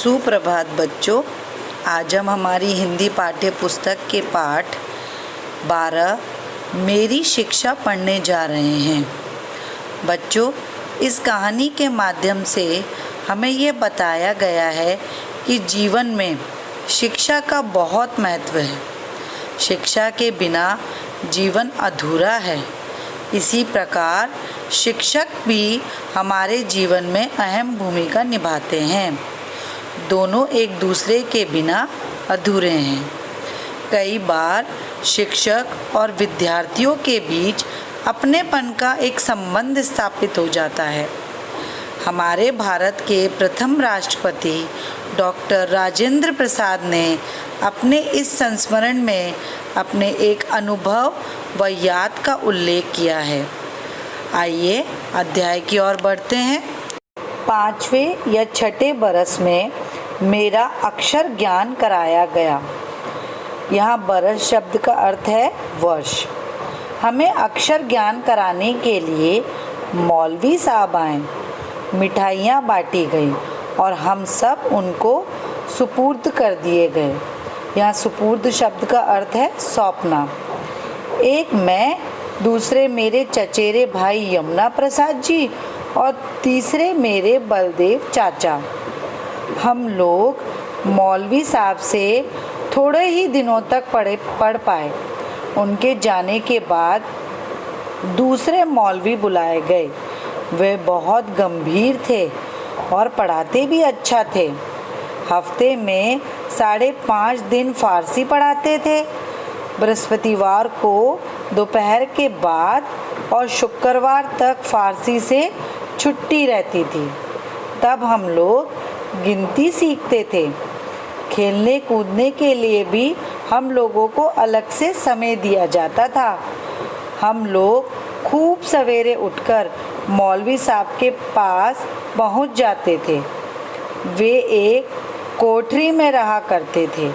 सुप्रभात बच्चों। आज हम हमारी हिंदी पाठ्य पुस्तक के पाठ 12 मेरी शिक्षा पढ़ने जा रहे हैं। बच्चों, इस कहानी के माध्यम से हमें ये बताया गया है कि जीवन में शिक्षा का बहुत महत्व है। शिक्षा के बिना जीवन अधूरा है। इसी प्रकार शिक्षक भी हमारे जीवन में अहम भूमिका निभाते हैं। दोनों एक दूसरे के बिना अधूरे हैं। कई बार शिक्षक और विद्यार्थियों के बीच अपनेपन का एक संबंध स्थापित हो जाता है। हमारे भारत के प्रथम राष्ट्रपति डॉक्टर राजेंद्र प्रसाद ने अपने इस संस्मरण में अपने एक अनुभव व याद का उल्लेख किया है। आइए अध्याय की ओर बढ़ते हैं। 5वें या 6ठे बरस में मेरा अक्षर ज्ञान कराया गया। यहाँ बरस शब्द का अर्थ है वर्ष। हमें अक्षर ज्ञान कराने के लिए मौलवी साहब आए। मिठाइयाँ बांटी गई और हम सब उनको सुपुर्द कर दिए गए। यहाँ सुपुर्द शब्द का अर्थ है सौंपना। एक मैं, दूसरे मेरे चचेरे भाई यमुना प्रसाद जी और तीसरे मेरे बलदेव चाचा। हम लोग मौलवी साहब से थोड़े ही दिनों तक पढ़ पाए। उनके जाने के बाद दूसरे मौलवी बुलाए गए। वे बहुत गंभीर थे और पढ़ाते भी अच्छा थे। हफ्ते में 5.5 दिन फारसी पढ़ाते थे। बृहस्पतिवार को दोपहर के बाद और शुक्रवार तक फारसी से छुट्टी रहती थी। तब हम लोग गिनती सीखते थे। खेलने कूदने के लिए भी हम लोगों को अलग से समय दिया जाता था। हम लोग खूब सवेरे उठकर मौलवी साहब के पास पहुंच जाते थे। वे एक कोठरी में रहा करते थे।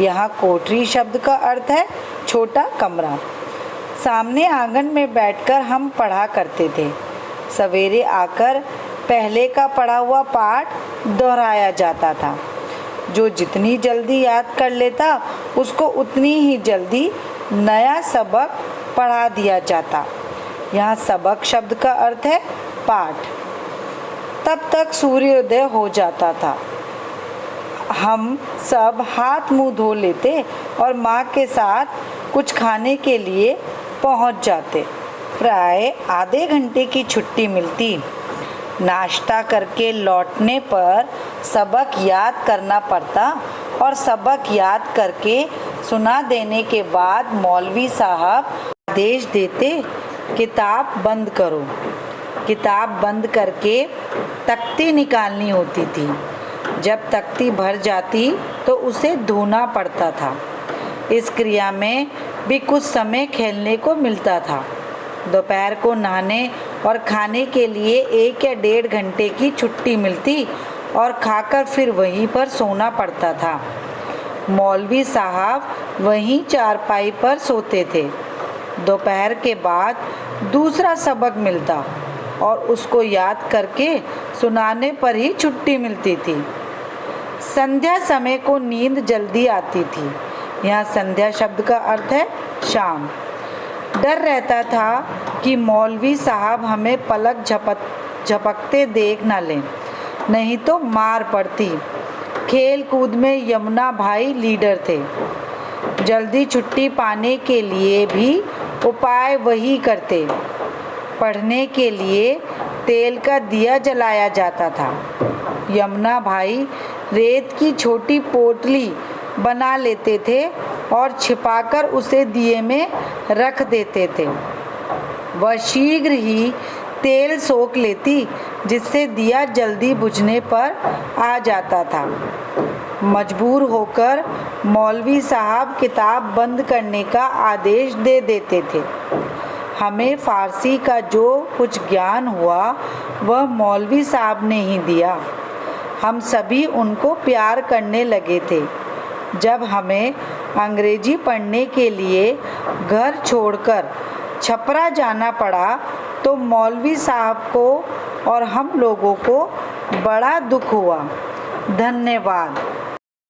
यहाँ कोठरी शब्द का अर्थ है छोटा कमरा। सामने आंगन में बैठकर हम पढ़ा करते थे। सवेरे आकर पहले का पढ़ा हुआ पाठ दोहराया जाता था। जो जितनी जल्दी याद कर लेता उसको उतनी ही जल्दी नया सबक पढ़ा दिया जाता। यहाँ सबक शब्द का अर्थ है पाठ। तब तक सूर्योदय हो जाता था। हम सब हाथ मुंह धो लेते और माँ के साथ कुछ खाने के लिए पहुँच जाते। प्राय आधे घंटे की छुट्टी मिलती। नाश्ता करके लौटने पर सबक याद करना पड़ता और सबक याद करके सुना देने के बाद मौलवी साहब आदेश देते, किताब बंद करो। किताब बंद करके तख्ती निकालनी होती थी। जब तख्ती भर जाती तो उसे धोना पड़ता था। इस क्रिया में भी कुछ समय खेलने को मिलता था। दोपहर को नहाने और खाने के लिए 1 या 1.5 घंटे की छुट्टी मिलती और खाकर फिर वहीं पर सोना पड़ता था। मौलवी साहब वहीं चारपाई पर सोते थे। दोपहर के बाद दूसरा सबक मिलता और उसको याद करके सुनाने पर ही छुट्टी मिलती थी। संध्या समय को नींद जल्दी आती थी। यहाँ संध्या शब्द का अर्थ है शाम। डर रहता था कि मौलवी साहब हमें पलक झपकते देख न लें, नहीं तो मार पड़ती। खेल कूद में यमुना भाई लीडर थे। जल्दी छुट्टी पाने के लिए भी उपाय वही करते। पढ़ने के लिए तेल का दिया जलाया जाता था। यमुना भाई रेत की छोटी पोटली बना लेते थे और छिपाकर उसे दिए में रख देते थे। वह शीघ्र ही तेल सोख लेती, जिससे दिया जल्दी बुझने पर आ जाता था। मजबूर होकर मौलवी साहब किताब बंद करने का आदेश दे देते थे। हमें फारसी का जो कुछ ज्ञान हुआ वह मौलवी साहब ने ही दिया। हम सभी उनको प्यार करने लगे थे। जब हमें अंग्रेजी पढ़ने के लिए घर छोड़कर छपरा जाना पड़ा तो मौलवी साहब को और हम लोगों को बड़ा दुख हुआ। धन्यवाद।